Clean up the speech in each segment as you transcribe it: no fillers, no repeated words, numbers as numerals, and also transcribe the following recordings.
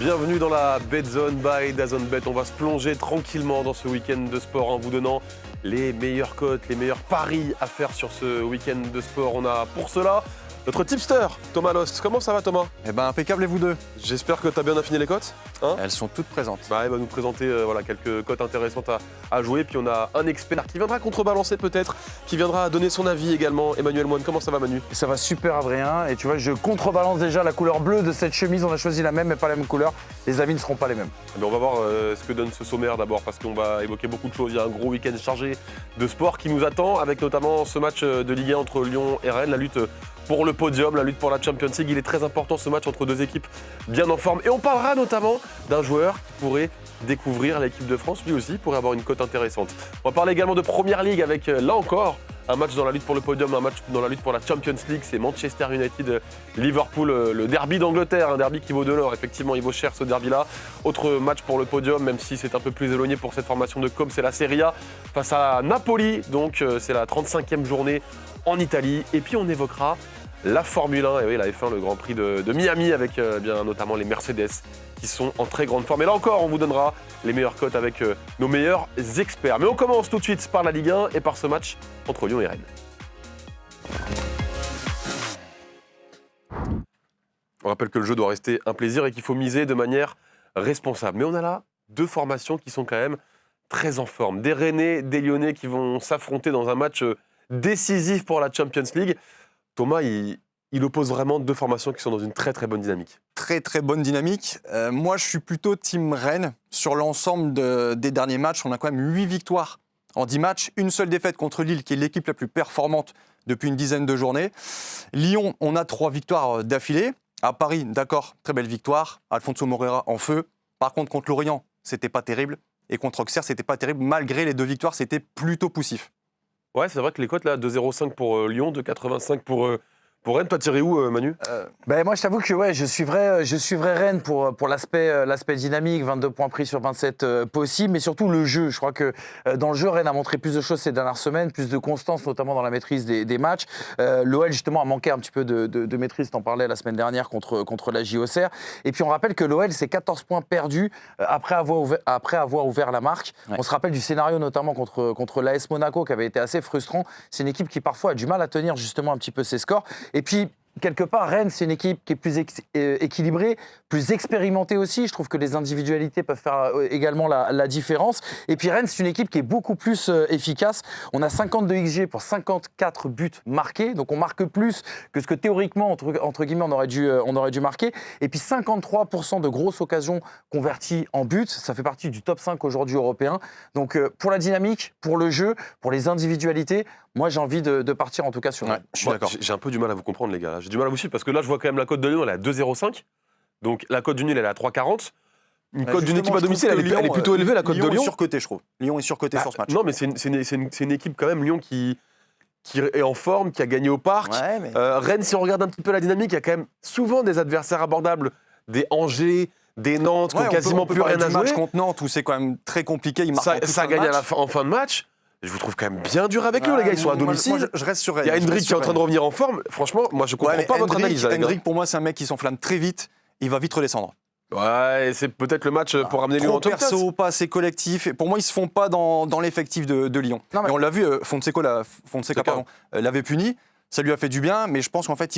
Bienvenue dans la Bet Zone by DAZN Bet. On va se plonger tranquillement dans ce week-end de sport en vous donnant les meilleures cotes, les meilleurs paris à faire sur ce week-end de sport. On a pour cela notre tipster, Thomas Lost. Comment ça va, Thomas ? Eh ben impeccable et vous deux. J'espère que tu as bien affiné les cotes. Elles sont toutes présentes. Il va nous présenter quelques cotes intéressantes à jouer. Puis on a un expert qui viendra contrebalancer peut-être, qui viendra donner son avis également. Emmanuel Moine, comment ça va, Manu ? Ça va super, Adrien. Et tu vois, je contrebalance déjà la couleur bleue de cette chemise. On a choisi la même mais pas la même couleur. Les avis ne seront pas les mêmes. Mais on va voir ce que donne ce sommaire d'abord, parce qu'on va évoquer beaucoup de choses. Il y a un gros week-end chargé de sport qui nous attend, avec notamment ce match de Ligue 1 entre Lyon et Rennes, la lutte pour le podium, la lutte pour la Champions League. Il est très important ce match entre deux équipes bien en forme. Et on parlera notamment d'un joueur qui pourrait découvrir l'équipe de France, lui aussi pourrait avoir une cote intéressante. On va parler également de Première Ligue avec, là encore, un match dans la lutte pour le podium, un match dans la lutte pour la Champions League. C'est Manchester United-Liverpool, le derby d'Angleterre, un derby qui vaut de l'or. Effectivement, il vaut cher ce derby-là. Autre match pour le podium, même si c'est un peu plus éloigné pour cette formation de com, c'est la Serie A face à Napoli. Donc c'est la 35e journée en Italie. Et puis on évoquera la Formule 1, et oui, la F1, le Grand Prix de Miami, avec bien notamment les Mercedes qui sont en très grande forme. Et là encore, on vous donnera les meilleures cotes avec nos meilleurs experts. Mais on commence tout de suite par la Ligue 1 et par ce match entre Lyon et Rennes. On rappelle que le jeu doit rester un plaisir et qu'il faut miser de manière responsable. Mais on a là deux formations qui sont quand même très en forme. Des Rennais, des Lyonnais qui vont s'affronter dans un match décisif pour la Champions League. Thomas, il oppose vraiment deux formations qui sont dans une très très bonne dynamique. Très très bonne dynamique. Moi je suis plutôt team Rennes. Sur l'ensemble des derniers matchs, on a quand même 8 victoires en 10 matchs. Une seule défaite contre Lille, qui est l'équipe la plus performante depuis une dizaine de journées. Lyon, on a 3 victoires d'affilée. À Paris, d'accord, très belle victoire. Alfonso Moreira en feu. Par contre, contre Lorient, c'était pas terrible. Et contre Auxerre, c'était pas terrible. Malgré les 2 victoires, c'était plutôt poussif. Ouais, c'est vrai que les cotes, là, 2,05 pour Lyon, 2,85 pour Rennes. Toi, tiré où, Manu ? Moi, je t'avoue que ouais, je suivrais Rennes pour l'aspect dynamique, 22 points pris sur 27 possibles, mais surtout le jeu. Je crois que dans le jeu, Rennes a montré plus de choses ces dernières semaines, plus de constance, notamment dans la maîtrise des matchs. L'OL, justement, a manqué un petit peu de maîtrise, t'en parlais la semaine dernière contre la JOCR. Et puis, on rappelle que l'OL, c'est 14 points perdus après avoir ouvert la marque. Ouais. On se rappelle du scénario, notamment contre l'AS Monaco, qui avait été assez frustrant. C'est une équipe qui, parfois, a du mal à tenir, justement, un petit peu ses scores. Et puis, quelque part, Rennes, c'est une équipe qui est plus équilibrée, plus expérimentée aussi. Je trouve que les individualités peuvent faire également la différence. Et puis Rennes, c'est une équipe qui est beaucoup plus efficace. On a 52 XG pour 54 buts marqués. Donc on marque plus que ce que théoriquement, entre guillemets, on aurait dû marquer. Et puis 53% de grosses occasions converties en buts. Ça fait partie du top 5 aujourd'hui européen. Donc pour la dynamique, pour le jeu, pour les individualités, moi j'ai envie de partir en tout cas sur Rennes. Je suis d'accord. J'ai un peu du mal à vous comprendre, les gars. J'ai du mal à vous suivre parce que là, je vois quand même la cote de Lyon, elle est à 2,05. Donc la cote du nul, elle est à 3,40. Une cote d'une équipe à domicile, elle est plutôt élevée, la cote de Lyon. Lyon est surcoté, je trouve. Lyon est surcoté sur ce match. Non, mais c'est une équipe quand même, Lyon, qui est en forme, qui a gagné au Parc. Ouais, mais... Rennes, si on regarde un petit peu la dynamique, il y a quand même souvent des adversaires abordables, des Angers, des Nantes, qui ont quasiment plus rien à jouer. Match contre Nantes, où c'est quand même très compliqué. Ça gagne en fin de match. Je vous trouve quand même bien dur avec eux, les gars. Ils sont à domicile. Moi, je reste sur Rennes. Il y a Hendrick qui est en train de revenir en forme. Franchement, moi, je comprends pas votre analyse. Hendrick, pour moi, c'est un mec qui s'enflamme très vite. Il va vite redescendre. Ouais, c'est peut-être le match pour ramener Lyon en top 4. Trop perso, pas assez collectif. Et pour moi, ils se font pas dans l'effectif de Lyon. Non, mais on l'a vu, Fonseca l'avait puni. Ça lui a fait du bien, mais je pense qu'en fait,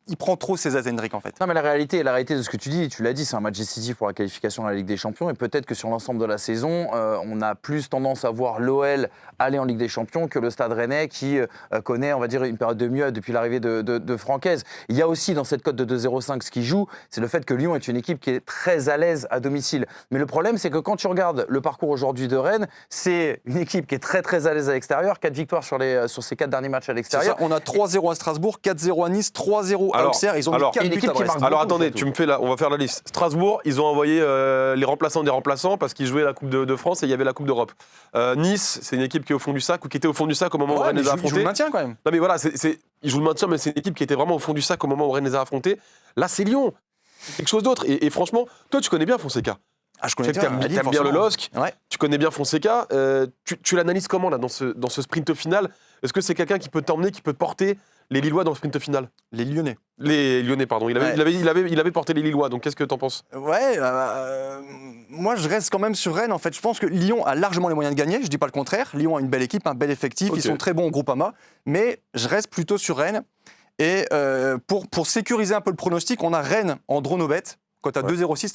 il prend trop ses aises, Hendrick, en fait. Non, mais la réalité de ce que tu dis, tu l'as dit, c'est un match décisif pour la qualification à la Ligue des Champions. Et peut-être que sur l'ensemble de la saison, on a plus tendance à voir l'OL aller en Ligue des Champions que le Stade Rennais qui connaît, on va dire, une période de mieux depuis l'arrivée de Francaise. Il y a aussi dans cette cote de 2,05 ce qui joue, c'est le fait que Lyon est une équipe qui est très à l'aise à domicile. Mais le problème, c'est que quand tu regardes le parcours aujourd'hui de Rennes, c'est une équipe qui est très très à l'aise à l'extérieur. 4 victoires sur ces 4 derniers matchs à l'extérieur. On a 3-0 à Strasbourg, 4-0 à Nice, 3-0 à Auxerre. Ils ont mis 4 buts à Brest. Alors attendez, on va faire la liste. Strasbourg, ils ont envoyé les remplaçants des remplaçants parce qu'ils jouaient la Coupe de France et il y avait la Coupe d'Europe. Nice, c'est une équipe qui est au fond du sac ou qui était au fond du sac au moment où Rennes les a affrontés. Ils jouent le maintien quand même. Non mais voilà, ils jouent le maintien, mais c'est une équipe qui était vraiment au fond du sac au moment où Rennes les a affrontés. Là, c'est Lyon. C'est quelque chose d'autre. Et franchement, toi, tu connais bien Fonseca. Je connais bien. T'aimes bien le LOSC. Ouais. Tu connais bien Fonseca. Tu l'analyses comment là dans ce sprint final ? Est-ce que c'est quelqu'un qui peut t'emmener, qui peut porter les Lillois dans le sprint final. Les Lyonnais. Les Lyonnais, pardon. Il avait porté les Lillois, donc qu'est-ce que t'en penses? Ouais, moi je reste quand même sur Rennes. En fait, je pense que Lyon a largement les moyens de gagner. Je dis pas le contraire. Lyon a une belle équipe, un bel effectif. Ok. Ils sont très bons au Groupama. Mais je reste plutôt sur Rennes. Et pour sécuriser un peu le pronostic, on a Rennes en drone au bet. Quand à 2,06,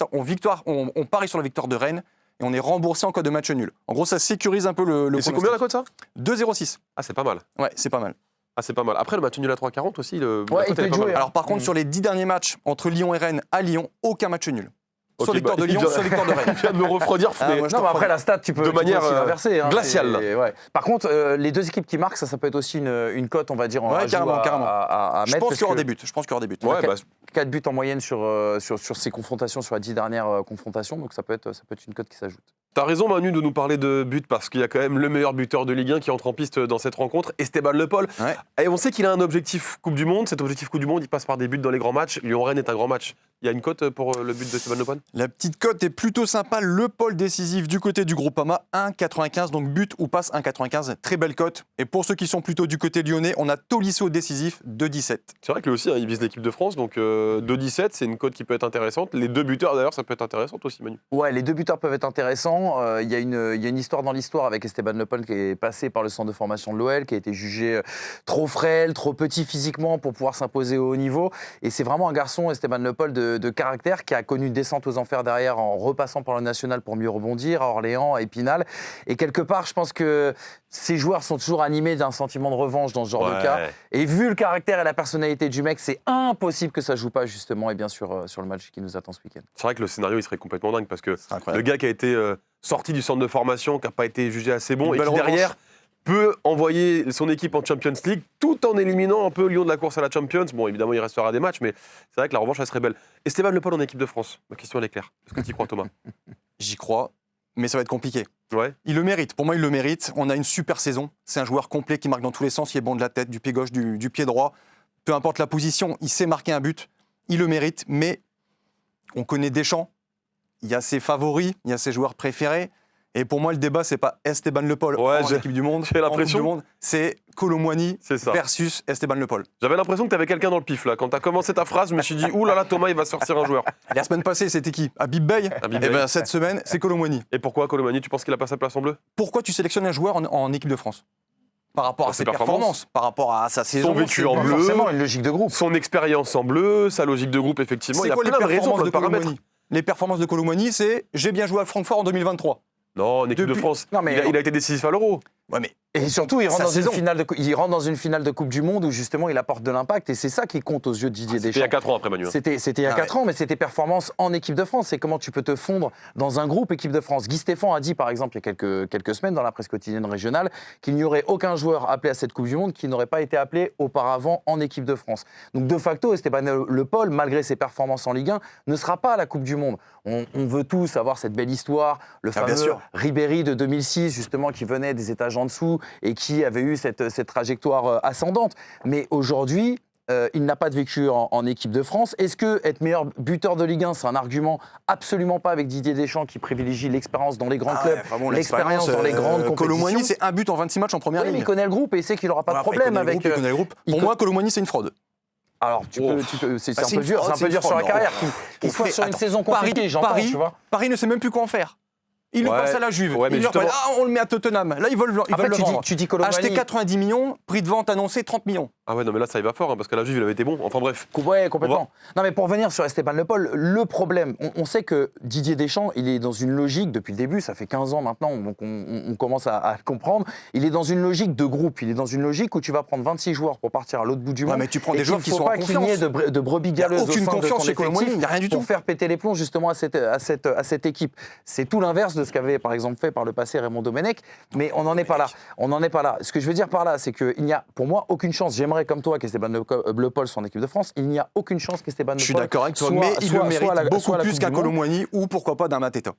on parie sur la victoire de Rennes et on est remboursé en cas de match nul. En gros, ça sécurise un peu le Et c'est pronostic. combien la cote, ça? 2,06. Ah, c'est pas mal. Ouais, c'est pas mal. Ah, c'est pas mal. Après, le match nul à 3,40 aussi, la Ouais, cote, il peut elle est pas jouer, mal. hein. Alors par contre, sur les 10 derniers matchs entre Lyon et Rennes, à Lyon, aucun match nul. Ok, Soit victoire bah, de Lyon, soit victoire de Rennes. Il vient de me refroidir, Ah, mais moi, je Non, te mais après, crois. la stat, tu peux, De tu peux manière, aussi l'inverser. Hein, glaciale. ouais. Par contre, les deux équipes qui marquent, ça peut être aussi une cote, on va dire, Ouais, à jouer carrément. à Je mettre. pense qu'il y aura des buts. Je pense qu'il y aura des buts. Ouais, bah, 4 buts en moyenne sur ces confrontations, sur les 10 dernières confrontations, donc ça peut être une cote qui s'ajoute. t'as raison, Manu, de nous parler de but parce qu'il y a quand même le meilleur buteur de Ligue 1 qui entre en piste dans cette rencontre, Esteban Le Paul. Ouais. Et on sait qu'il a un objectif Coupe du Monde. Cet objectif Coupe du Monde, il passe par des buts dans les grands matchs. Lyon-Rennes est un grand match. Il y a une cote pour le but de Esteban Le Paul? La petite cote est plutôt sympa. Le Paul décisif du côté du Groupama, 1,95. Donc but ou passe 1,95. Très belle cote. Et pour ceux qui sont plutôt du côté lyonnais, on a Tolisso décisif, 2,17. C'est vrai que lui aussi, hein, il vise l'équipe de France, donc 2,17, c'est une cote qui peut être intéressante. Les deux buteurs, d'ailleurs, ça peut être intéressant aussi, Manu. Ouais, les deux buteurs peuvent être intéressants. Il y a une histoire dans l'histoire avec Esteban Le Paul qui est passé par le centre de formation de l'OL, qui a été jugé trop frêle, trop petit physiquement pour pouvoir s'imposer au haut niveau. Et c'est vraiment un garçon, Esteban Le Paul, de caractère, qui a connu une descente aux enfers derrière en repassant par le national pour mieux rebondir, à Orléans, à Épinal. Et quelque part, je pense que ces joueurs sont toujours animés d'un sentiment de revanche dans ce genre de cas. Et vu le caractère et la personnalité du mec, c'est impossible que ça joue pas justement, et bien sûr sur le match qui nous attend ce week-end. C'est vrai que le scénario, il serait complètement dingue parce que C'est le incroyable. gars qui a été sorti du centre de formation, qui n'a pas été jugé assez bon, Une et belle qui derrière peut envoyer son équipe en Champions League tout en éliminant un peu Lyon de la course à la Champions. Bon, évidemment, il restera des matchs, mais c'est vrai que la revanche, elle serait belle. Esteban Le Paul en équipe de France, ma question, elle est claire. Est-ce que tu y crois, Thomas? J'y crois, mais ça va être compliqué. Ouais. Il le mérite. Pour moi, il le mérite. On a une super saison. C'est un joueur complet qui marque dans tous les sens. Il est bon de la tête, du pied gauche, du pied droit. Peu importe la position, il sait marquer un but. Il le mérite, mais on connaît Deschamps. Il y a ses favoris, il y a ses joueurs préférés. Et pour moi, le débat, c'est pas Esteban Le Paul Ouais, en équipe du monde. j'ai en l'impression. Coupe du Monde. C'est Kolo Muani C'est ça. versus Esteban Le Paul. J'avais l'impression que tu avais quelqu'un dans le pif, là. Quand tu as commencé ta phrase, je me suis dit, ouh là là, Thomas, il va sortir un joueur. La semaine passée, c'était qui Habib Beye. Habib Et Beye. ben cette semaine, c'est Kolo Muani. Et pourquoi, Colomani, tu penses qu'il a pas sa place en bleu? Pourquoi tu sélectionnes un joueur en équipe de France? Par rapport à ses performances, par rapport à sa saison. vécu c'est en pas bleu. Forcément, une logique de groupe. Son expérience en bleu, sa logique de groupe, effectivement. C'est Il a quoi les plein de raisons, performances plein de de paramètres. Kolo Muani? Les performances de Kolo Muani, c'est j'ai bien joué à Francfort en 2023. Non, en équipe de Depuis- France. Non, mais- il a été décisif à l'Euro. Ouais, mais Et surtout, il rentre, Sa dans une saison. finale de finale de Coupe du Monde où justement il apporte de l'impact et c'est ça qui compte aux yeux de Didier C'était il y a Deschamps. 4 ans après, Manu. C'était il y a Ah 4 ans, mais c'était performance en équipe de France. C'est comment tu peux te fondre dans un groupe équipe de France. Guy Stéphane a dit, par exemple, il y a quelques semaines dans la presse quotidienne régionale, qu'il n'y aurait aucun joueur appelé à cette Coupe du Monde qui n'aurait pas été appelé auparavant en équipe de France. Donc, de facto, Esteban Le Paul, malgré ses performances en Ligue 1, ne sera pas à la Coupe du Monde. On veut tous avoir cette belle histoire, le Ah, bien fameux sûr. Ribéry de 2006, justement, qui venait des étages en dessous et qui avait eu cette trajectoire ascendante. Mais aujourd'hui, il n'a pas de vécu en équipe de France. Est-ce que être meilleur buteur de Ligue 1, c'est un argument? Absolument pas, avec Didier Deschamps qui privilégie l'expérience dans les grands clubs, l'expérience dans les grandes compétitions. Kolo Muani, c'est un but en 26 matchs en première Oui, mais ligne. il connaît le groupe et il sait qu'il n'aura pas de Après, problème il connaît le avec. groupe, il connaît le groupe. il Pour co- moi, Kolo Muani, c'est une fraude. Alors, c'est Bah, un c'est peu une dur, fraude, c'est un peu dur sur la fraude, carrière. non. Qu'il soit sur une Attends, saison compliquée, j'entends, tu vois. Paris ne sait même plus quoi en faire. Il le Ouais. passe à la Juve. Ouais, mais Ils leur justement- prennent, on le met à Tottenham. Là, ils veulent le Après, vendre. tu dis Kolo Acheter Muani. 90 millions, prix de vente annoncé 30 millions. Ah ouais, non, mais là, ça y va fort, hein, parce que la Juve, il avait été bon. Enfin bref. Ouais, complètement. Non, mais pour revenir sur Esteban Le Paul, le problème, on sait que Didier Deschamps, il est dans une logique depuis le début, ça fait 15 ans maintenant, donc on commence à le comprendre. Il est dans une logique de groupe, il est dans une logique où tu vas prendre 26 joueurs pour partir à l'autre bout du Ouais, monde. mais tu prends et des joueurs qui qu'il sont faut en pas qu'il n'y ait confiance. de brebis Il y a galeuses au aucune sein de confiance ton chez Kolo Muani, effectif il n'y a rien du pour tout. faire péter les plombs justement à cette équipe. C'est tout l'inverse de ce qu'avait par exemple fait par le passé Raymond Domenech, mais on n'en est pas là. On n'en est pas là. Ce que je veux dire par là, c'est qu'il n'y a pour moi aucune chance. J'aimerais comme toi qu'Esteban Le Paul soit en équipe de France. Il n'y a aucune chance qu'Esteban Le Paul Je suis d'accord avec toi, soit- mais il soit- le mérite soit à la- beaucoup soit à la plus Coupe qu'un du Kolo Monde. Muani ou pourquoi pas d'un Mateta.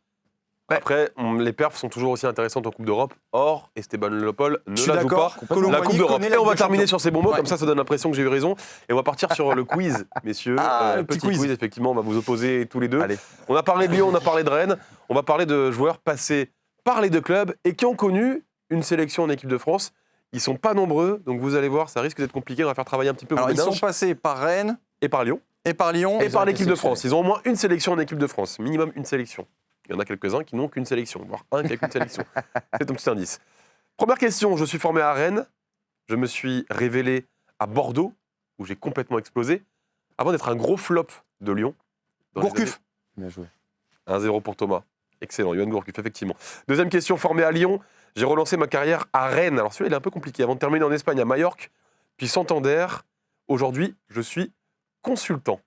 Après, les perfs sont toujours aussi intéressantes en Coupe d'Europe. Or, Esteban Le Paul ne Je suis la joue pas. d'accord. Kolo La Muani Coupe d'Europe. connaît Et la on va Ligue des terminer Champions. sur ces bons mots, Ouais. comme ça donne l'impression que j'ai eu raison. Et on va partir sur le quiz, messieurs. Ah, le petit petit quiz. quiz. Effectivement, on va vous opposer tous les deux. Allez. On a parlé de Lyon, on a parlé de Rennes. On va parler de joueurs passés par les deux clubs et qui ont connu une sélection en équipe de France. Ils sont pas nombreux, donc vous allez voir, ça risque d'être compliqué. On va faire travailler un petit peu vos Alors, ils sont méninges. passés par Rennes Et par Lyon. et par Lyon. Et par ont été l'équipe de sélectionnés. France. Ils ont au moins une sélection en équipe de France. Minimum une sélection. Il y en a quelques-uns qui n'ont qu'une sélection, voire un qui a qu'une sélection. C'est un petit indice. Première question, je suis formé à Rennes. Je me suis révélé à Bordeaux, où j'ai complètement explosé, avant d'être un gros flop de Lyon. dans les Gourcuff. Bien joué. 1-0 pour Thomas. Excellent, Yoann Gourcuff, effectivement. Deuxième question, formé à Lyon, j'ai relancé ma carrière à Rennes. Alors celui-là, il est un peu compliqué. Avant de terminer en Espagne, à Majorque, puis Santander. Aujourd'hui, je suis consultant.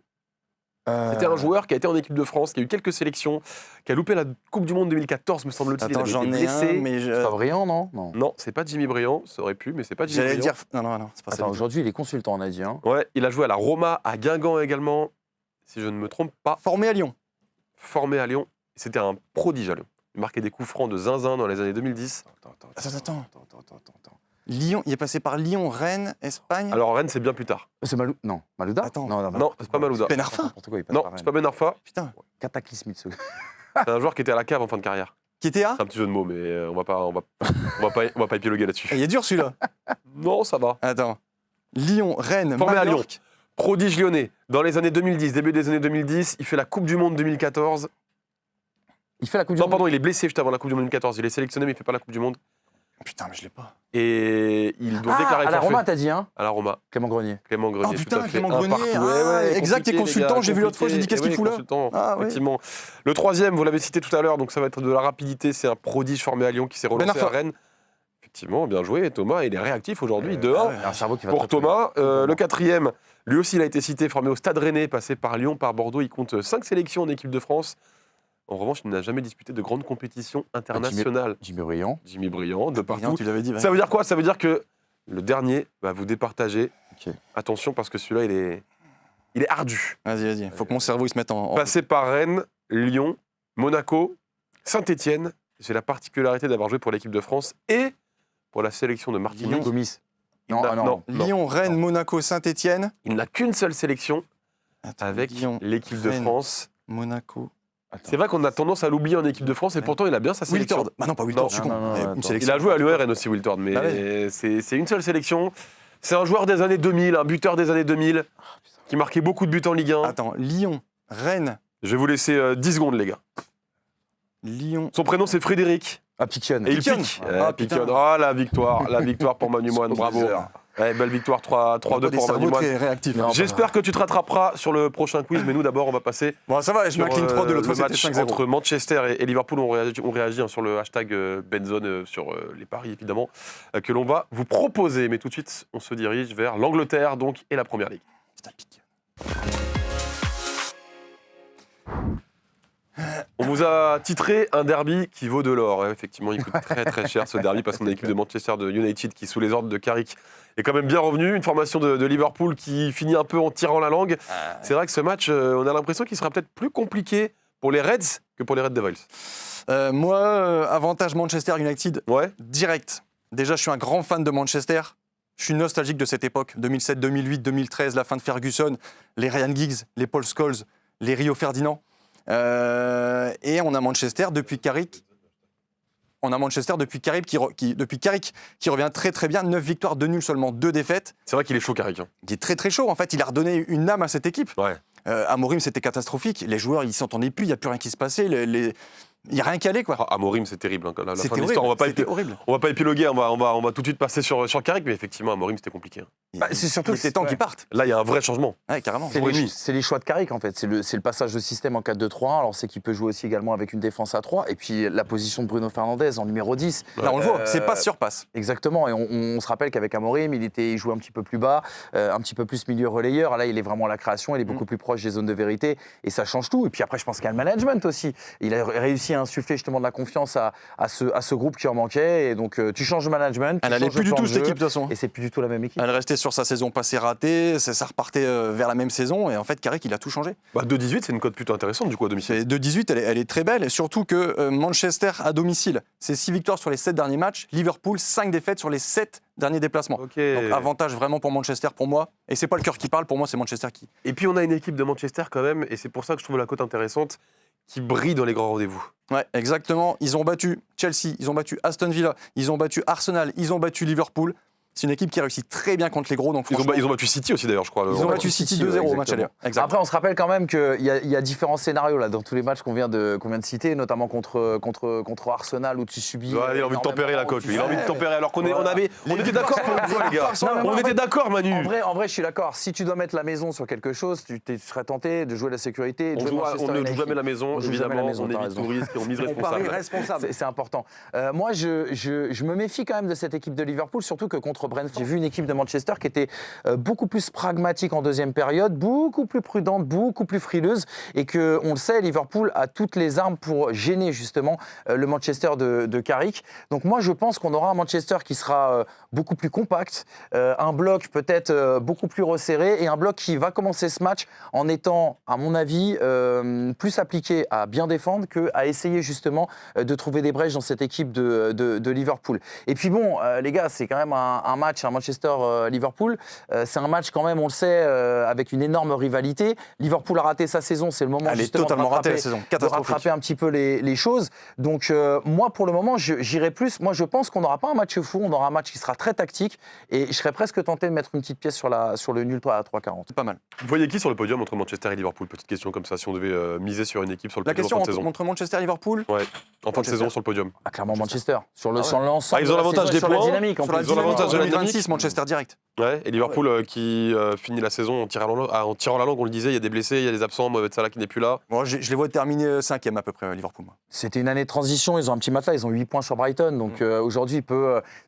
C'était un joueur qui a été en équipe de France, qui a eu quelques sélections, qui a loupé la Coupe du Monde 2014, me semble-t-il. Attends, Il j'en avait été ai un, blessé. mais C'est pas brillant, non? Non. Non, c'est pas Jimmy Briand, ça aurait pu, mais c'est pas Jimmy j'allais Briand. dire. Non, c'est pas ça. Attends, aujourd'hui, il est consultant, on a dit. Hein. Ouais, il a joué à la Roma, à Guingamp également, si je ne me trompe pas. Formé à Lyon. Formé à Lyon, c'était un prodige à Lyon. Il marquait des coups francs de zinzin dans les années 2010. Attends. Lyon, il est passé par Lyon, Rennes, Espagne. Alors Rennes, c'est bien plus tard. C'est Malou... Non, Malouda. Attends. Non, c'est pas Malouda. Ben Arfa. N'importe quoi, il passe Non, par c'est pas Ben Arfa. Putain. Cataclysme de ce gars. C'est un joueur qui était à la cave en fin de carrière. Qui était à C'est un petit jeu de mots, mais on va pas épiloguer là-dessus. Il est dur celui-là. Non, ça va. Attends. Lyon, Rennes, Formé à Lyon. Majorque. Prodige lyonnais. Dans les années 2010, début des années 2010, il fait la Coupe du Monde 2014. Il fait la Coupe du Non, Monde. pardon, il est blessé juste avant la Coupe du Monde 2014. Il est sélectionné, mais il fait pas la Coupe du Monde. Putain, mais je l'ai pas. Et il doit déclarer à la forfait. Roma, t'as dit, hein? À la Roma. Clément Grenier. Clément Grenier, Oh, tout putain, à fait. Clément Un Grenier. partout. Ah, exact, compliqué, et consultant, les gars, j'ai vu l'autre fois, j'ai dit, qu'est-ce compliqué. qu'il fout là Consultant, Ah, oui. effectivement. Le troisième, vous l'avez cité tout à l'heure, donc ça va être de la rapidité. C'est un prodige formé à Lyon qui s'est relancé Ben Arfa. à Rennes. Effectivement, bien joué, Thomas. Il est réactif aujourd'hui, 2-1. Il a un cerveau qui va Pour très, très Thomas, vite. le quatrième, lui aussi, il a été cité, formé au Stade Rennais, passé par Lyon, par Bordeaux. Il compte 5 sélections en équipe de France. En revanche, il n'a jamais disputé de grandes compétitions internationales. Jimmy Briand. Jimmy Briand, de Briand, partout. tu l'avais dit. ouais. Ça veut dire quoi? Ça veut dire que le dernier va vous départager. Ok. Attention, parce que celui-là, il est ardu. Vas-y. Faut que mon cerveau il se mette en. Passé par Rennes, Lyon, Monaco, Saint-Étienne. J'ai la particularité d'avoir joué pour l'équipe de France et pour la sélection de Martinique. Gomis. Il Non, n'a- ah non. Lyon, Rennes, Monaco, Saint-Etienne. Il n'a qu'une seule sélection avec Lyon, l'équipe de Rennes. France. Monaco. C'est vrai qu'on a tendance à l'oublier en équipe de France et pourtant il a bien sa sélection. Wiltord. Bah non, pas Wiltord, Non, je suis non, con. non, Une attends. sélection. Il a joué à l'URN aussi, Wiltord, mais Bah ouais. c'est une seule sélection. C'est un joueur des années 2000, un buteur des années 2000, qui marquait beaucoup de buts en Ligue 1. Attends, Lyon, Rennes, Je vais vous laisser 10 secondes, les gars. Lyon. Son prénom, c'est Frédéric. Ah, Piquion. Et il Piquion. pique. Ah, Piquion. putain. Ah, la victoire pour Manu Moine, bravo. Ouais, belle victoire, 3-2 Des pour Manu cerveaux Moine. très réactifs. Non, J'espère que tu te rattraperas sur le prochain quiz, mais nous d'abord, on va passer Bon, ça va, je sur m'incline 3 de l'autre le fois, c'était match 5-0. entre Manchester et Liverpool. On réagit hein, sur le hashtag Benzone, sur les paris évidemment, que l'on va vous proposer. Mais tout de suite, on se dirige vers l'Angleterre donc et la Première Ligue. Putain, pique. On vous a titré un derby qui vaut de l'or. Ouais, effectivement, il coûte très très cher ce derby parce qu'on a l'équipe de Manchester de United qui, sous les ordres de Carrick, est quand même bien revenue. Une formation de Liverpool qui finit un peu en tirant la langue. C'est vrai que ce match, on a l'impression qu'il sera peut-être plus compliqué pour les Reds que pour les Red Devils. Moi, avantage Manchester United, Ouais. direct. Déjà, je suis un grand fan de Manchester. Je suis nostalgique de cette époque, 2007, 2008, 2013, la fin de Ferguson, les Ryan Giggs, les Paul Scholes, les Rio Ferdinand. Et on a Manchester depuis Carrick. On a Manchester depuis Carrick qui revient très très bien. 9 victoires, 2 nuls, seulement 2 défaites. C'est vrai qu'il est chaud, Carrick. Hein. Il est très très chaud. En fait, il a redonné une âme à cette équipe. Ouais. Amorim, c'était catastrophique. Les joueurs, ils s'entendaient plus. Il n'y a plus rien qui se passait. Il n'y a rien qui allait, quoi. Ah, Amorim, c'est terrible. Hein. La fin C'était de l'histoire, horrible. on va pas épiloguer, on va tout de suite passer sur Carrick, mais effectivement, Amorim, c'était compliqué. Hein. Bah, c'est surtout Il était temps qu'ils partent. Là, il y a un vrai changement. Ouais, carrément. C'est les choix de Carrick en fait, c'est le passage de système en 4-2-3-1, alors c'est qu'il peut jouer aussi également avec une défense à 3, et puis la position de Bruno Fernandes en numéro 10. Là, on le voit, c'est passe sur passe. Exactement, et on se rappelle qu'avec Amorim, il jouait un petit peu plus bas, un petit peu plus milieu relayeur, là il est vraiment à la création, il est beaucoup plus proche des zones de vérité, et ça change tout. Et puis après, je pense qu'il y a le management aussi. Il a réussi à insuffler justement de la confiance à ce groupe qui en manquait, et donc tu changes de management, tu Elle n'allait changes plus de du plan tout, de cette jeu, équipe, de toute façon. et c'est plus du tout la même équipe. Elle restait sur sa saison passée ratée, ça repartait vers la même saison, et en fait, Carrick, il a tout changé. Bah, 2-18, c'est une cote plutôt intéressante du coup à domicile. De 18, elle est très belle, et surtout que Manchester à domicile, c'est 6 victoires sur les 7 derniers matchs, Liverpool, 5 défaites sur les 7 derniers déplacements. Ok. Donc avantage vraiment pour Manchester pour moi, et c'est pas le cœur qui parle, pour moi c'est Manchester qui. Et puis on a une équipe de Manchester quand même, et c'est pour ça que je trouve la cote intéressante, qui brille dans les grands rendez-vous. Ouais, exactement, ils ont battu Chelsea, ils ont battu Aston Villa, ils ont battu Arsenal, ils ont battu Liverpool. C'est une équipe qui réussit très bien contre les gros. Donc Ils ont battu City aussi d'ailleurs, je crois. ils ont battu City 2-0 au match aller. Exactement. Après, on se rappelle quand même qu'il y a différents scénarios là, dans tous les matchs qu'on vient de citer, notamment contre Arsenal où tu subis. Il a envie de tempérer la coque, lui. Il a envie de tempérer alors qu'on était d'accord pour le coup, les gars. On était d'accord, Manu. En vrai, je suis d'accord. Si tu dois mettre la maison sur quelque chose, tu serais tenté de jouer la sécurité. On ne joue jamais la maison, évidemment. On évite tout risque et on mise responsable. C'est important. Moi, je me méfie quand même de cette équipe de Liverpool, surtout que contre Brentford, j'ai vu une équipe de Manchester qui était beaucoup plus pragmatique en deuxième période, beaucoup plus prudente, beaucoup plus frileuse, et que, on le sait, Liverpool a toutes les armes pour gêner justement le Manchester de Carrick. Donc moi, je pense qu'on aura un Manchester qui sera beaucoup plus compact, un bloc peut-être beaucoup plus resserré, et un bloc qui va commencer ce match en étant, à mon avis, plus appliqué à bien défendre qu'à essayer justement de trouver des brèches dans cette équipe de Liverpool. Et puis bon, les gars, c'est quand même un match, un Manchester-Liverpool. C'est un match quand même, on le sait, avec une énorme rivalité. Liverpool a raté sa saison, c'est le moment justement totalement ratée, la saison. de rattraper un petit peu les choses. Donc moi, pour le moment, j'irai plus. Moi, je pense qu'on n'aura pas un match fou, on aura un match qui sera très tactique, et je serais presque tenté de mettre une petite pièce sur le nul à 3,40. C'est pas mal. Vous voyez qui sur le podium entre Manchester et Liverpool? Petite question comme ça, si on devait miser sur une équipe sur le podium en fin de saison. La question entre Manchester et Liverpool. Ouais, en fin de saison sur le podium. Clairement Manchester. Sur l'ensemble ils ont l'avantage des sur points. la dynamique. Sur la Ils ont l'avantage de la dynamique. 2026, Manchester direct. Ouais, et Liverpool qui finit la saison en tirant la langue, on le disait, il y a des blessés, il y a des absents, Mohamed Salah qui n'est plus là. Moi, je les vois terminer 5e à peu près, Liverpool. C'était une année de transition, ils ont un petit matelas, ils ont 8 points sur Brighton, donc aujourd'hui,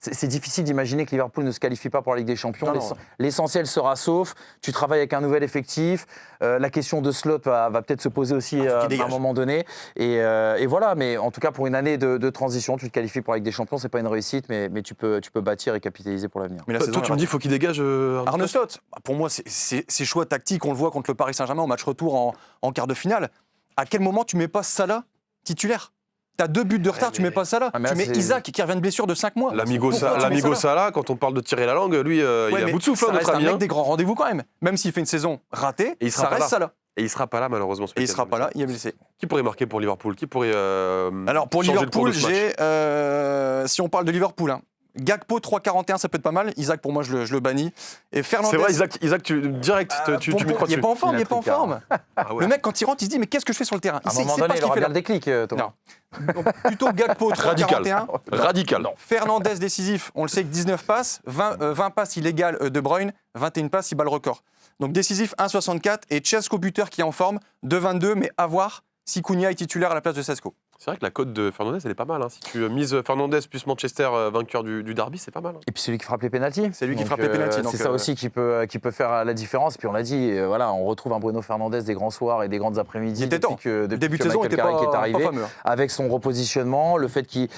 c'est difficile d'imaginer que Liverpool ne se qualifie pas pour la Ligue des Champions. L'essentiel sera sauf, tu travailles avec un nouvel effectif, la question de slot va peut-être se poser aussi à un moment donné, et voilà, mais en tout cas pour une année de transition, tu te qualifies pour la Ligue des Champions, c'est pas une réussite, mais tu peux bâtir et capitaliser pour l'avenir. Toi, tu me dis, faut qu'il dégage Arne Slot, pour moi, c'est choix tactique, on le voit contre le Paris Saint-Germain au match retour en quart de finale. À quel moment tu mets pas Salah titulaire? T'as 2 buts de retard, tu mets pas Salah. Tu mets Isaac qui revient de blessure de 5 mois. L'amigo Salah, quand on parle de tirer la langue, lui, il a bout de souffle, ça notre reste ami. un mec des grands rendez-vous quand même. Même s'il fait une saison ratée, Et il ça sera reste Salah. Et il sera pas là, malheureusement. Et il sera pas là, il est blessé. Qui pourrait marquer pour Liverpool? Qui pourrait Alors pour changer le cours de Liverpool, ce match? si on parle de Liverpool, Gakpo 3,41, ça peut être pas mal. Isaac, pour moi, je le bannis. Et Fernandez. C'est vrai, Isaac, tu mets croix Il n'est dessus. pas en forme, il n'est pas en forme. Ah ouais. Le mec, quand il rentre, il se dit mais qu'est-ce que je fais sur le terrain? À un moment donné, il aura bien le déclic, Thomas. Non. Donc, plutôt Gakpo 3,41. Radical. Fernandez décisif, on le sait que 19 passes, 20 passes illégales De Bruyne, 21 passes, il bat le record. Donc décisif 1,64 et Cesco buteur qui est en forme 2,22, mais à voir si Cunha est titulaire à la place de Cesco. C'est vrai que la cote de Fernandez, elle est pas mal. Hein. Si tu mises Fernandez plus Manchester vainqueur du derby, c'est pas mal. Hein. Et puis celui qui frappe les pénaltys. C'est lui qui frappe les pénaltys. C'est ça aussi qui peut faire la différence. Puis on l'a dit, voilà, on retrouve un Bruno Fernandes des grands soirs et des grandes après-midi depuis que début de saison Michael Carrick est arrivé, avec son repositionnement, le fait qu'il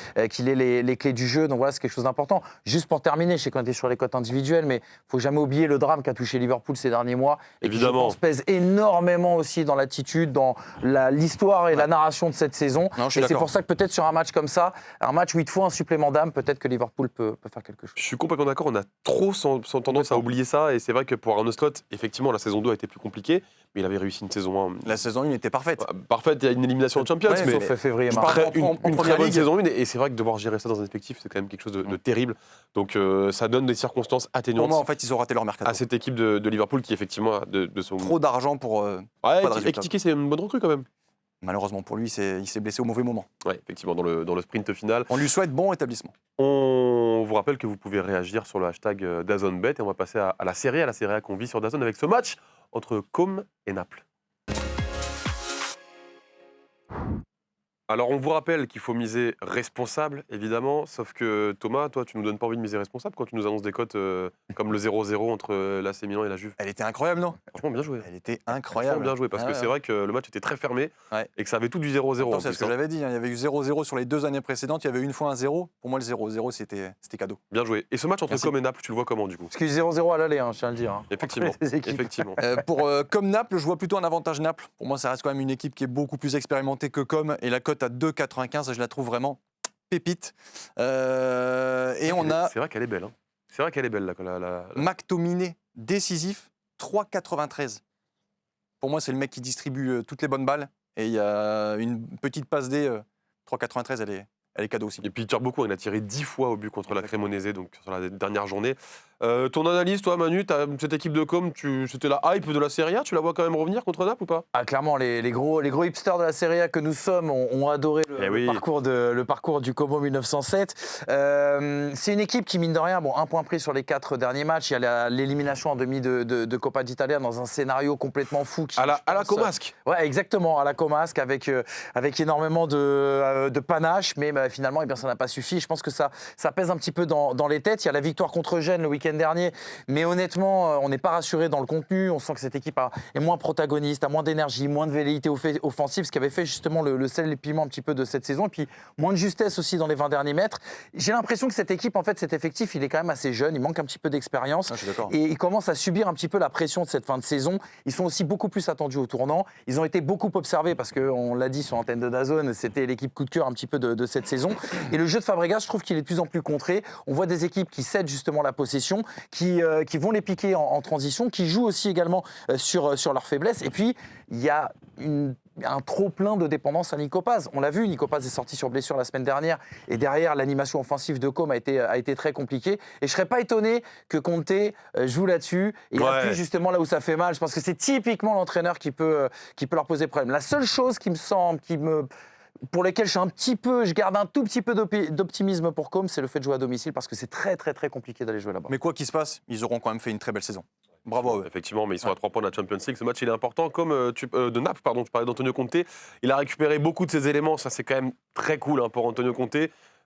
ait les clés du jeu. Donc voilà, c'est quelque chose d'important. Juste pour terminer, je sais qu'on était sur les cotes individuelles, mais il faut jamais oublier le drame qu'a touché Liverpool ces derniers mois. Et évidemment. Qui, je pense, pèse énormément aussi dans l'attitude, dans l'histoire et la narration de cette saison. Non, et c'est pour ça que peut-être sur un match comme ça, un match où il te faut un supplément d'âme, peut-être que Liverpool peut faire quelque chose. Je suis complètement d'accord, on a trop tendance à oublier ça, et c'est vrai que pour Arne Slot, effectivement, la saison 2 a été plus compliquée, mais il avait réussi une saison 1. La saison 1 était parfaite. Parfaite, il y a une élimination en Champions, mais sauf février, une très bonne saison 1, et c'est vrai que devoir gérer ça dans un effectif, c'est quand même quelque chose de terrible. Donc ça donne des circonstances atténuantes. Pour moi, en fait, ils ont raté leur mercato. À cette équipe de Liverpool qui, effectivement, a de son... Trop d'argent pour... Ekitike, c'est une bonne recrue quand même. Malheureusement pour lui, il s'est blessé au mauvais moment. Oui, effectivement, dans le sprint final. On lui souhaite bon établissement. On vous rappelle que vous pouvez réagir sur le hashtag DAZNBet, et on va passer à la Serie A qu'on vit sur DAZN avec ce match entre Côme et Naples. Alors, on vous rappelle qu'il faut miser responsable, évidemment, sauf que Thomas, toi, tu nous donnes pas envie de miser responsable quand tu nous annonces des cotes comme le 0-0 entre l'AC Milan et la Juve. Elle était incroyable, non? Franchement, bien joué. Elle était incroyable. Franchement, bien joué, parce que c'est vrai que le match était très fermé et que ça avait tout du 0-0. C'est ce que j'avais dit, il y avait eu 0-0 sur les 2 années précédentes, il y avait eu une fois un 0. Pour moi, le 0-0, c'était cadeau. Bien joué. Et ce match entre Côme et Naples, tu le vois comment, du coup? Parce qu'il y a 0-0 à l'aller, je tiens à le dire. Effectivement. Effectivement. Pour comme Naples, je vois plutôt un avantage Naples. Pour moi, ça reste quand même une équipe qui est beaucoup plus expérimentée que Côme, et la cote à 2,95, je la trouve vraiment pépite. Et on a... C'est vrai qu'elle est belle. Hein. C'est vrai qu'elle est belle, McTominay, décisif, 3,93. Pour moi, c'est le mec qui distribue toutes les bonnes balles. Et il y a une petite passe D, 3,93, elle est cadeau aussi. Et puis il tire beaucoup, il a tiré 10 fois au but contre la Cremonese, donc sur la dernière journée. Ton analyse, toi Manu, cette équipe de com, c'était la hype de la Serie A, tu la vois quand même revenir contre Naples ou pas? Ah, clairement, les gros hipsters de la Serie A que nous sommes ont adoré le parcours du Como 1907. C'est une équipe qui, mine de rien, un point pris sur les 4 derniers matchs. Il y a l'élimination en demi de Coppa d'Italia dans un scénario complètement fou. À la Comasque. Ouais, exactement, à la Comasque, avec énormément de panache, mais finalement, ça n'a pas suffi. Je pense que ça pèse un petit peu dans les têtes. Il y a la victoire contre Gênes le week-end dernier, mais honnêtement, on n'est pas rassuré dans le contenu. On sent que cette équipe est moins protagoniste, a moins d'énergie, moins de velléité offensive, ce qui avait fait justement le sel et le piment un petit peu de cette saison, et puis moins de justesse aussi dans les 20 derniers mètres. J'ai l'impression que cette équipe, en fait, cet effectif, il est quand même assez jeune, il manque un petit peu d'expérience, et il commence à subir un petit peu la pression de cette fin de saison. Ils sont aussi beaucoup plus attendus au tournant. Ils ont été beaucoup observés parce qu'on l'a dit sur l'antenne de DAZN, c'était l'équipe coup de cœur un petit peu de cette saison. Et le jeu de Fabregas, je trouve qu'il est de plus en plus contré. On voit des équipes qui cèdent justement la possession, qui vont les piquer en transition, qui jouent aussi également sur leurs faiblesses. Et puis, il y a un trop-plein de dépendance à Nico Paz. On l'a vu, Nico Paz est sorti sur blessure la semaine dernière, et derrière, l'animation offensive de Com a été très compliquée. Et je ne serais pas étonné que Conte joue là-dessus et appuie justement là où ça fait mal. Je pense que c'est typiquement l'entraîneur qui peut leur poser problème. La seule chose qui me semble, pour lesquels je garde un tout petit peu d'optimisme pour Com, c'est le fait de jouer à domicile, parce que c'est très très très compliqué d'aller jouer là-bas. Mais quoi qu'il se passe, ils auront quand même fait une très belle saison. Bravo à eux. Effectivement, mais ils sont à 3 points de la Champions League. Ce match, il est important. Comme de Naples, pardon, tu parlais d'Antonio Conte. Il a récupéré beaucoup de ses éléments. Ça, c'est quand même très cool pour Antonio Conte.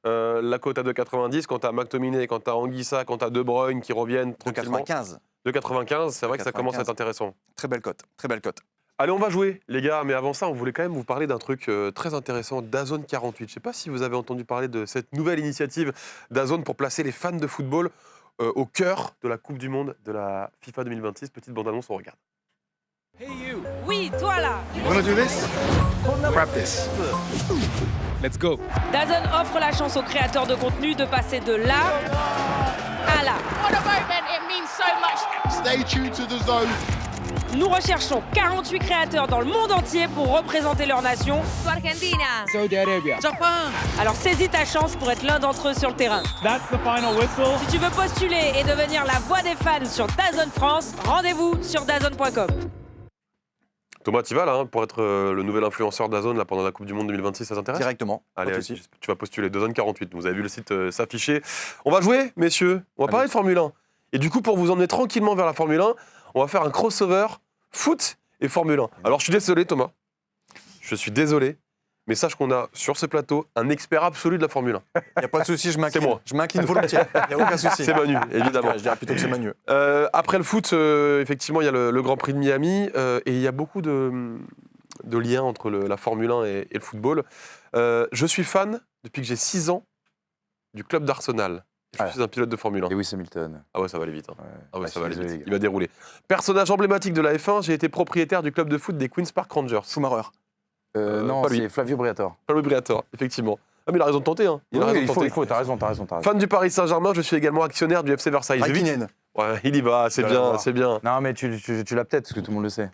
La cote à 2,90, quand tu as McTominay, quand tu as Anguissa, quand tu as De Bruyne qui reviennent tranquillement. 2,95. 2,95, c'est vrai que ça commence à être intéressant. Très belle cote, très belle cote. Allez, on va jouer, les gars. Mais avant ça, on voulait quand même vous parler d'un truc très intéressant, DAZN 48. Je ne sais pas si vous avez entendu parler de cette nouvelle initiative DAZN pour placer les fans de football au cœur de la Coupe du Monde de la FIFA 2026. Petite bande-annonce, on regarde. Oui, toi là. You wanna do this? Practice. Let's go. DAZN offre la chance aux créateurs de contenu de passer de là à là. What a moment, it means so much. Stay tuned to the zone. Nous recherchons 48 créateurs dans le monde entier pour représenter leur nation. Argentina. Saudi Arabia. Japan. Alors saisis ta chance pour être l'un d'entre eux sur le terrain. That's the final whistle. Si tu veux postuler et devenir la voix des fans sur DAZN France, rendez-vous sur DAZN.com. Thomas, tu vas là pour être le nouvel influenceur DAZN là, pendant la Coupe du Monde 2026, ça t'intéresse? Directement. Allez, tu vas postuler DAZN 48. Vous avez vu le site s'afficher. On va jouer, messieurs. On va parler de Formule 1. Et du coup, pour vous emmener tranquillement vers la Formule 1, on va faire un crossover foot et Formule 1. Alors, je suis désolé, Thomas. Je suis désolé. Mais sache qu'on a sur ce plateau un expert absolu de la Formule 1. Il n'y a pas de souci, je m'incline. C'est moi. Je m'incline volontiers. Il n'y a aucun souci. C'est Manu, évidemment. Je dirais plutôt que c'est Manu. Après le foot, effectivement, il y a le Grand Prix de Miami et il y a beaucoup de liens entre la Formule 1 et le football. Je suis fan, depuis que j'ai 6 ans, du club d'Arsenal. Je suis un pilote de Formule 1. Lewis Hamilton. Ah ouais, ça va aller vite. Ah ouais, ça va aller désolé, vite. les gars. Il va dérouler. Personnage emblématique de la F1, j'ai été propriétaire du club de foot des Queen's Park Rangers. Schumacher. Non, pas lui. c'est Flavio Briatore. Pas le Briatore, effectivement. Ah mais il a raison de tenter. Hein. Il a raison de tenter. Il faut, t'as raison. Fan du Paris Saint-Germain, je suis également actionnaire du FC Versailles. J'ai vite- Raikkonen. Ouais, il y va, c'est bien, c'est bien. Non, mais tu l'as peut-être, parce que tout le monde le sait.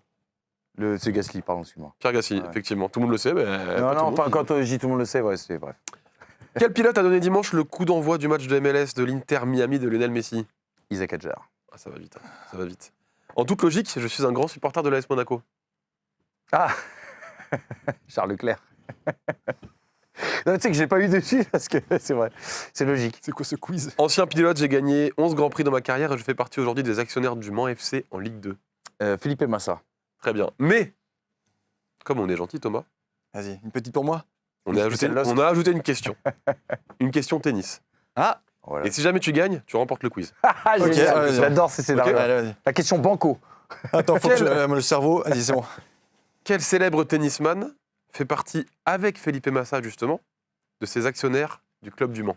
C'est Gasly, pardon, excuse-moi. Pierre Gasly, Ouais. effectivement. Tout le monde le sait, mais. Non, enfin, quand je dis tout le monde le sait, ouais, c'est bref. Quel pilote a donné dimanche le coup d'envoi du match de MLS de l'Inter Miami de Lionel Messi? Isaac Adjar. Ah, ça va vite, hein. Ça va vite. En toute logique, je suis un grand supporter de l'AS Monaco. Ah Charles Leclerc. Non, tu sais que je l'ai pas eu dessus, parce que c'est vrai, c'est logique. C'est quoi ce quiz? Ancien pilote, j'ai gagné 11 Grands Prix dans ma carrière et je fais partie aujourd'hui des actionnaires du Mans FC en Ligue 2. Felipe Massa. Très bien. Mais, comme on est gentil, Thomas, Vas-y, une petite pour moi. on a ajouté une question. Une question tennis. Ah, Voilà. Et si jamais tu gagnes, tu remportes le quiz. Ah, Ok, génial, vas-y. j'adore ces scénarios. allez, vas-y. La question banco. Attends, faut que Quel- le cerveau. Vas-y, c'est bon. Quel célèbre tennisman fait partie, avec Felipe Massa justement, de ses actionnaires du club du Mans?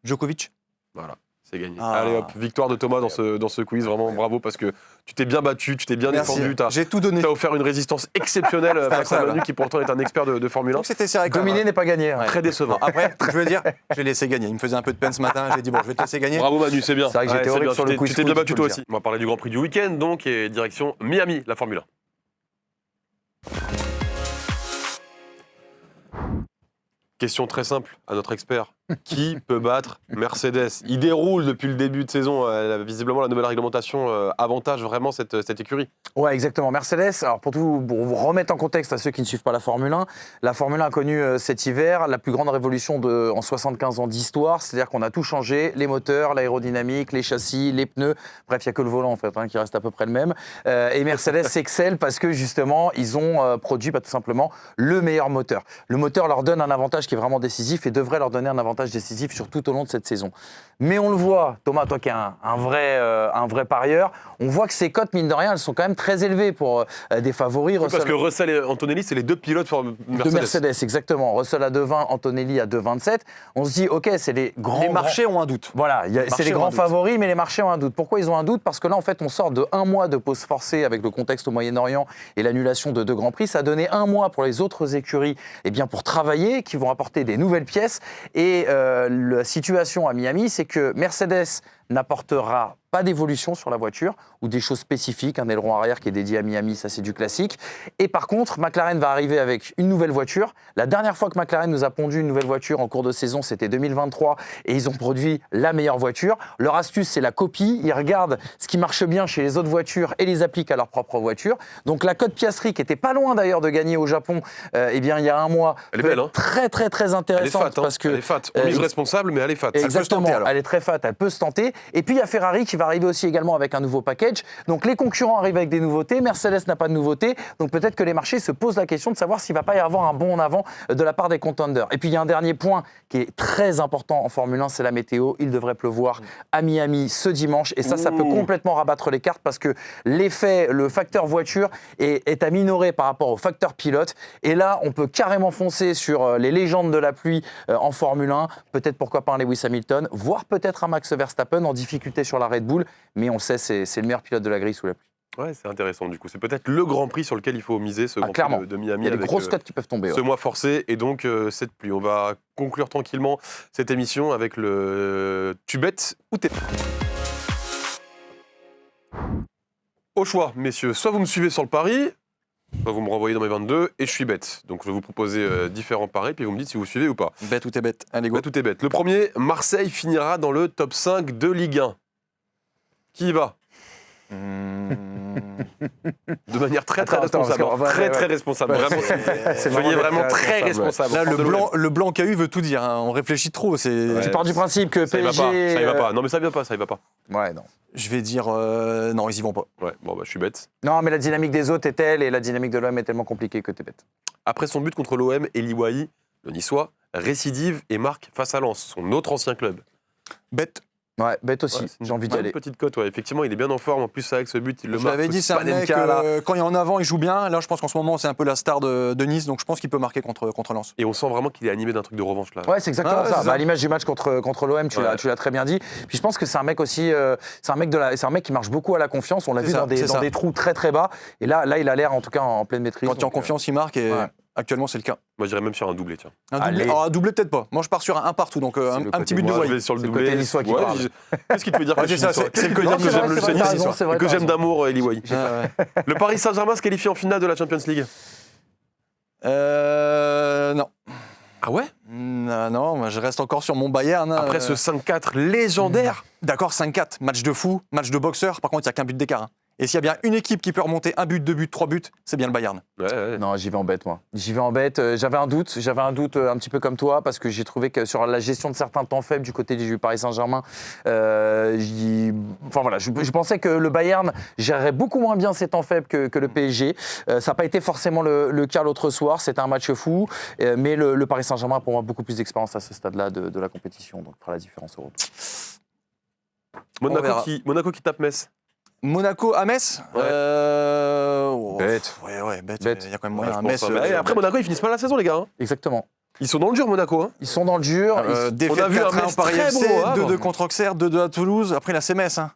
Djokovic. Voilà, c'est gagné. Ah. Allez hop, victoire de Thomas dans ce quiz, vraiment bravo, parce que tu t'es bien battu, tu t'es bien Merci. défendu, J'ai tout donné. t'as offert une résistance exceptionnelle face à incroyable. Manu, qui pourtant est un expert de Formule 1. Donc c'était serré quand Dominer même. n'est pas gagné. Ouais. Très décevant. Après, je veux dire, je l'ai laissé gagner. Il me faisait un peu de peine ce matin. J'ai dit, bon, je vais te laisser gagner. Bravo Manu, c'est bien. C'est vrai que j'étais c'est horrible bien. sur Tu le t'es- quiz Tu t'es bien foot, battu faut toi le aussi. On va parler du Grand Prix du week-end, donc, et direction Miami, la Formule 1. Question très simple à notre expert. Qui peut battre Mercedes? Il déroule depuis le début de saison. Visiblement, la nouvelle réglementation avantage vraiment cette écurie. Ouais, exactement. Mercedes, alors pour vous remettre en contexte à ceux qui ne suivent pas la Formule 1, la Formule 1 a connu cet hiver la plus grande révolution en 75 ans d'histoire, c'est-à-dire qu'on a tout changé, les moteurs, l'aérodynamique, les châssis, les pneus, bref, il n'y a que le volant en fait, qui reste à peu près le même. Et Mercedes s'excelle parce que justement, ils ont produit tout simplement le meilleur moteur. Le moteur leur donne un avantage qui est vraiment décisif et devrait leur donner un avantage décisif sur tout au long de cette saison. Mais on le voit, Thomas, toi qui es un vrai parieur, on voit que ces cotes, mine de rien, elles sont quand même très élevées pour des favoris. Oui, parce que Russell et Antonelli, c'est les deux pilotes de Mercedes, exactement. Russell à 2,20, Antonelli à 2,27. On se dit, ok, c'est les grands... Les marchés ont un doute. Voilà, c'est les grands favoris, mais les marchés ont un doute. Pourquoi ils ont un doute? Parce que là, en fait, on sort de 1 mois de pause forcée avec le contexte au Moyen-Orient et l'annulation de 2 Grands Prix. Ça a donné 1 mois pour les autres écuries pour travailler, qui vont apporter des nouvelles pièces. Et la situation à Miami, c'est que Mercedes n'apportera pas d'évolution sur la voiture ou des choses spécifiques, un aileron arrière qui est dédié à Miami, ça c'est du classique. Et par contre, McLaren va arriver avec une nouvelle voiture. La dernière fois que McLaren nous a pondu une nouvelle voiture en cours de saison, c'était 2023 et ils ont produit la meilleure voiture. Leur astuce, c'est la copie. Ils regardent ce qui marche bien chez les autres voitures et les appliquent à leur propre voiture. Donc la cote Piastri, qui était pas loin d'ailleurs de gagner au Japon, il y a 1 mois, elle est belle, hein. très intéressante. Elle est fat, parce que, elle est fat. On mise responsable, mais elle est fat. Exactement, elle elle est très fat, elle peut se tenter. Et puis il y a Ferrari qui va arriver aussi également avec un nouveau package. Donc les concurrents arrivent avec des nouveautés, Mercedes n'a pas de nouveautés, donc peut-être que les marchés se posent la question de savoir s'il ne va pas y avoir un bond en avant de la part des contenders. Et puis il y a un dernier point qui est très important en Formule 1, c'est la météo. Il devrait pleuvoir à Miami ce dimanche et ça peut complètement rabattre les cartes parce que le facteur voiture est à minorer par rapport au facteur pilote. Et là, on peut carrément foncer sur les légendes de la pluie en Formule 1, peut-être pourquoi pas un Lewis Hamilton, voire peut-être un Max Verstappen en difficulté sur la Red Bull, mais on le sait, c'est le meilleur pilote de la grille sous la pluie. Ouais, c'est intéressant du coup. C'est peut-être le Grand Prix sur lequel il faut miser, ce Grand Prix de Miami. Il y a des grosses cotes qui peuvent tomber. Ce mois forcé et donc cette pluie. On va conclure tranquillement cette émission avec le tu bêtes ou t'es. Au choix, messieurs, soit vous me suivez sur le pari, soit vous me renvoyez dans mes 22 et je suis bête. Donc je vais vous proposer différents paris, puis vous me dites si vous suivez ou pas. Bête ou t'es bête? Allez, go. Bête ou t'es bête. Le premier, Marseille finira dans le top 5 de Ligue 1. Qui y va? De manière très responsable. Très responsable. Vraiment, soyez vraiment très responsable. Là, le blanc KU veut tout dire. On réfléchit trop. Tu pars du principe que ça PSG... Ça y va pas. Non, mais ça y va pas. Ouais, non. Je vais dire non, ils y vont pas. Ouais, bon, je suis bête. Non, mais la dynamique des autres est telle et la dynamique de l'OM est tellement compliquée que t'es bête. Après son but contre l'OM, Eli Wahi, le Niçois, récidive et marque face à Lens, son autre ancien club. Bête. Ouais, bête aussi, j'ai envie d'y aller. Petite cote, ouais. Effectivement, il est bien en forme. En plus, avec ce but, il le marque. Je l'avais dit, c'est un mec, quand il est en avant, il joue bien. Là, je pense qu'en ce moment, c'est un peu la star de Nice, donc je pense qu'il peut marquer contre Lens. Et on sent vraiment qu'il est animé d'un truc de revanche, là. Ouais, c'est exactement ça. À l'image du match contre l'OM, tu l'as très bien dit. Puis je pense que c'est un mec aussi, c'est un mec qui marche beaucoup à la confiance. On l'a vu dans des trous très bas. Et là, il a l'air, en tout cas, en pleine maîtrise. Quand il est en confiance, il marque et... Ouais. Actuellement, c'est le cas. Moi, j'irais même sur un doublé, tiens. Un doublé, peut-être pas. Moi, je pars sur un partout, donc un petit but de Wai. Je vais sur le doublé. Côté niçois qui parle. Qu'est-ce qui te fait dire que c'est le côté que j'aime le Nice, que j'aime d'amour, Eli Wahi. Le Paris Saint-Germain se qualifie en finale de la Champions League. Non. Ah ouais? Non, moi, je reste encore sur mon Bayern. Après ce 5-4 légendaire. D'accord, 5-4, match de fou, match de boxeur. Par contre, il n'y a qu'un but d'écart. Et s'il y a bien une équipe qui peut remonter 1 but, 2 buts, 3 buts, c'est bien le Bayern. Ouais. Non, j'y vais en bête, moi. J'avais un doute un petit peu comme toi, parce que j'ai trouvé que sur la gestion de certains temps faibles du côté du Paris Saint-Germain, je pensais que le Bayern gérerait beaucoup moins bien ses temps faibles que le PSG. Ça n'a pas été forcément le cas l'autre soir, c'était un match fou, mais le Paris Saint-Germain a pour moi beaucoup plus d'expérience à ce stade-là de la compétition, donc fera la différence au retour. Monaco qui tape Metz. Monaco à Metz. Bête. Ouais, bête. Il y a quand même moyen à Metz. Après, Monaco, ils finissent pas la saison, les gars. Hein. Exactement. Ils sont dans le dur, Monaco. Hein. Ils sont dans le dur. Défaite on a vu 4-1 un Metz Paris très FC, bon, 2-2 contre Auxerre, 2-2 à Toulouse. Après, là, c'est Metz. Hein.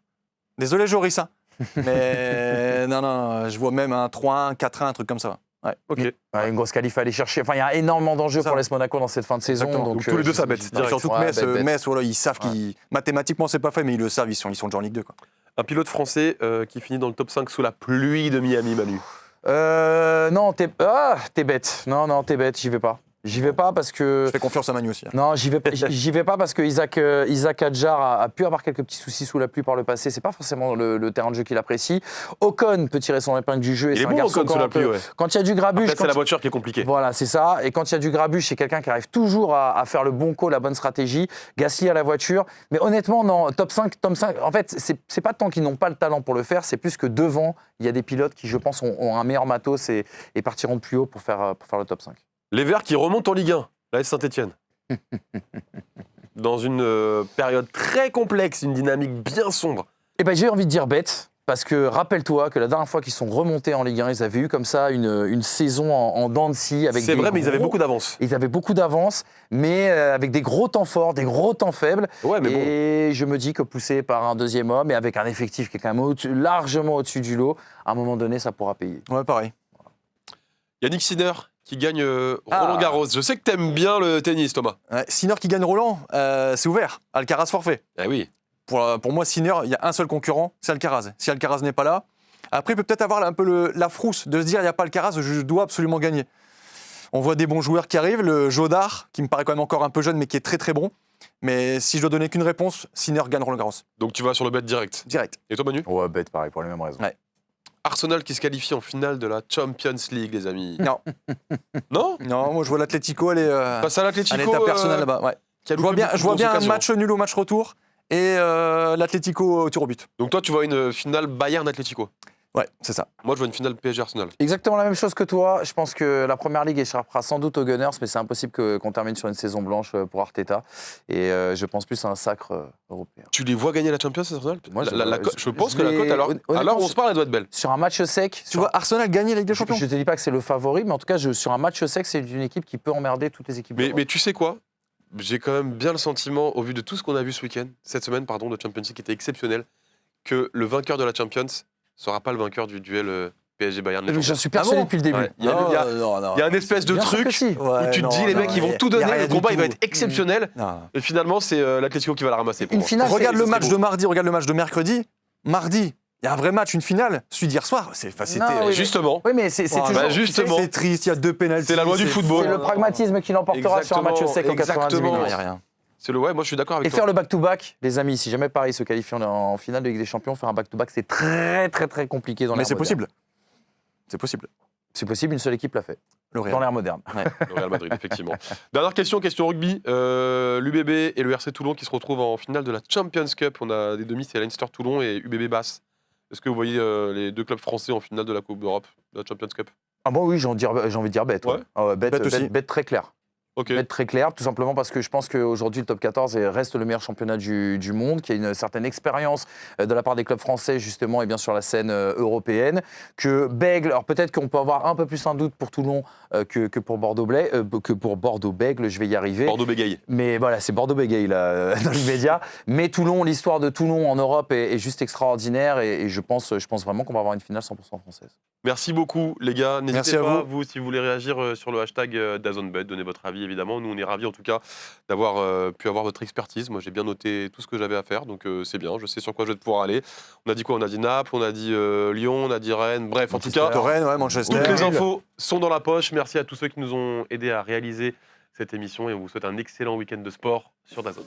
Désolé, Joris. Hein. Mais non, je vois même un 3-1, 4-1, un truc comme ça. Ouais. Ok. Ouais, une grosse qualif à aller chercher. Enfin, il y a énormément d'enjeux pour l'AS Monaco dans cette fin de saison. Donc tous les deux, ça bête. Surtout que Metz, voilà, ils savent qu'ils... Mathématiquement, c'est pas fait, mais ils le savent, ils sont déjà en Ligue 2. Quoi. Un pilote français qui finit dans le top 5 sous la pluie de Miami, Manu. Non, t'es bête. Non, t'es bête, j'y vais pas. J'y vais pas parce que... Je fais confiance à Manu aussi. Hein. Non, j'y vais pas parce que Isaac Adjar a pu avoir quelques petits soucis sous la pluie par le passé. C'est pas forcément le terrain de jeu qu'il apprécie. Ocon peut tirer son épingle du jeu. Et Il est c'est un bon, garçon Ocon, sous la pluie, ouais. Quand il y a du grabuge... Après, c'est la voiture qui est compliquée. Voilà, c'est ça. Et quand il y a du grabuge, c'est quelqu'un qui arrive toujours à faire le bon call, la bonne stratégie. Gasly à la voiture. Mais honnêtement, non, top 5. En fait, c'est pas tant qu'ils n'ont pas le talent pour le faire, c'est plus que devant, il y a des pilotes qui, je pense, ont un meilleur matos et partiront plus haut pour faire le top 5. Les Verts qui remontent en Ligue 1, l'AS Saint-Etienne. Dans une période très complexe, une dynamique bien sombre. Eh ben, j'ai envie de dire bête. Parce que rappelle-toi que la dernière fois qu'ils sont remontés en Ligue 1, ils avaient eu comme ça une saison en dents de scie. C'est vrai, mais ils avaient beaucoup d'avance. Ils avaient beaucoup d'avance, mais avec des gros temps forts, des gros temps faibles. Ouais, mais et je me dis que poussé par un deuxième homme et avec un effectif qui est quand même largement au-dessus du lot, à un moment donné, ça pourra payer. Ouais, pareil. Yannick Sinner qui gagne Roland Garros. Je sais que t'aimes bien le tennis, Thomas. Ouais, Sinner qui gagne Roland, c'est ouvert. Alcaraz forfait. Ah oui. Pour moi, Sinner, il y a un seul concurrent, c'est Alcaraz. Si Alcaraz n'est pas là, après, il peut peut-être avoir un peu la frousse de se dire il n'y a pas Alcaraz, je dois absolument gagner. On voit des bons joueurs qui arrivent, le Jodar, qui me paraît quand même encore un peu jeune, mais qui est très très bon. Mais si je dois donner qu'une réponse, Sinner gagne Roland Garros. Donc tu vas sur le bet direct. Direct. Et toi, Manu? Ouais, bête, pareil, pour les mêmes raisons. Ouais. Arsenal qui se qualifie en finale de la Champions League, les amis. Non. Non? Non, moi je vois l'Atlético aller Face à à l'Atlético. l'état personnel là-bas. Ouais. qui a Je vois loupé bien, beaucoup je vois de bien un occasions. match nul au match retour et l'Atlético au tir au but. Donc toi, tu vois une finale Bayern-Atlético. Ouais, c'est ça. Moi, je vois une finale PSG-Arsenal. Exactement la même chose que toi. Je pense que la Première Ligue échappera sans doute aux Gunners, mais c'est impossible qu'on termine sur une saison blanche pour Arteta. Et je pense plus à un sacre européen. Tu les vois gagner la Champions, Arsenal? Moi, Je pense je que la vais- cote, alors honnêtement, on se parle, elle doit être belle. Sur un match sec, Tu vois Arsenal gagner la Ligue des Champions. je ne te dis pas que c'est le favori, mais en tout cas, sur un match sec, c'est une équipe qui peut emmerder toutes les équipes. d'Europe. Mais tu sais quoi? J'ai quand même bien le sentiment, au vu de tout ce qu'on a vu cette semaine, de Champions League qui était exceptionnel, que le vainqueur de la Champions sera pas le vainqueur du duel PSG-Bayern. Mais j'en suis persuadé bon depuis le début. Ouais. Il y a un espèce de Bien sûr truc que si. où tu te dis les mecs ils vont tout donner, le combat il va être exceptionnel, Non. et finalement c'est l'Atlético qui va la ramasser. Pour Une moi. finale, Regarde c'est- le match de mardi, regarde le match de mercredi. Mardi, il y a un vrai match, une finale. Celui d'hier soir, c'était Non, oui, mais- Justement, Oui, mais c'est Oh, toujours. bah, justement. c'est triste, il y a 2 pénaltys. C'est la loi du football. C'est le pragmatisme qui l'emportera sur un match sec en 90 Exactement. minutes. Il n'y a rien. c'est le ouais, moi je suis d'accord avec Et toi. faire le back-to-back, les amis, si jamais Paris se qualifie en finale de Ligue des Champions, faire un back-to-back, c'est très très très compliqué dans Mais l'ère c'est moderne. possible. C'est possible. C'est possible, une seule équipe l'a fait, Le Real. dans l'ère moderne. Le Real Madrid, effectivement. Dernière question rugby. L'UBB et le RC Toulon qui se retrouvent en finale de la Champions Cup. On a des demi, c'est Leinster Toulon et UBB Basse. Est-ce que vous voyez les deux clubs français en finale de la Coupe d'Europe, de la Champions Cup? Ah bon, oui, j'ai envie de dire bête. Ouais. Ah ouais, Bête aussi. bête très clair. Ok. Bête très clair, tout simplement parce que je pense qu'aujourd'hui, le top 14 reste le meilleur championnat du monde, qu'il y a une certaine expérience de la part des clubs français, justement, et bien sur la scène européenne. Que Bègle, alors peut-être qu'on peut avoir un peu plus un doute pour Toulon que pour Bordeaux-Bègle, je vais y arriver. Bordeaux bégaye. Mais voilà, c'est Bordeaux-Bégay là, dans l'immédiat. Mais Toulon, l'histoire de Toulon en Europe est juste extraordinaire et je pense vraiment qu'on va avoir une finale 100% française. Merci beaucoup, les gars. Merci N'hésitez à pas, vous. si vous voulez réagir sur le hashtag DAZNBet, donnez votre avis, évidemment. Nous, on est ravis, en tout cas, d'avoir pu avoir votre expertise. Moi, j'ai bien noté tout ce que j'avais à faire, donc c'est bien. Je sais sur quoi je vais pouvoir aller. On a dit quoi? On a dit Naples, on a dit Lyon, on a dit Rennes. Bref, en tout cas, Rennes, ouais, Manchester. toutes les infos sont dans la poche. Merci à tous ceux qui nous ont aidés à réaliser cette émission et on vous souhaite un excellent week-end de sport sur DAZN.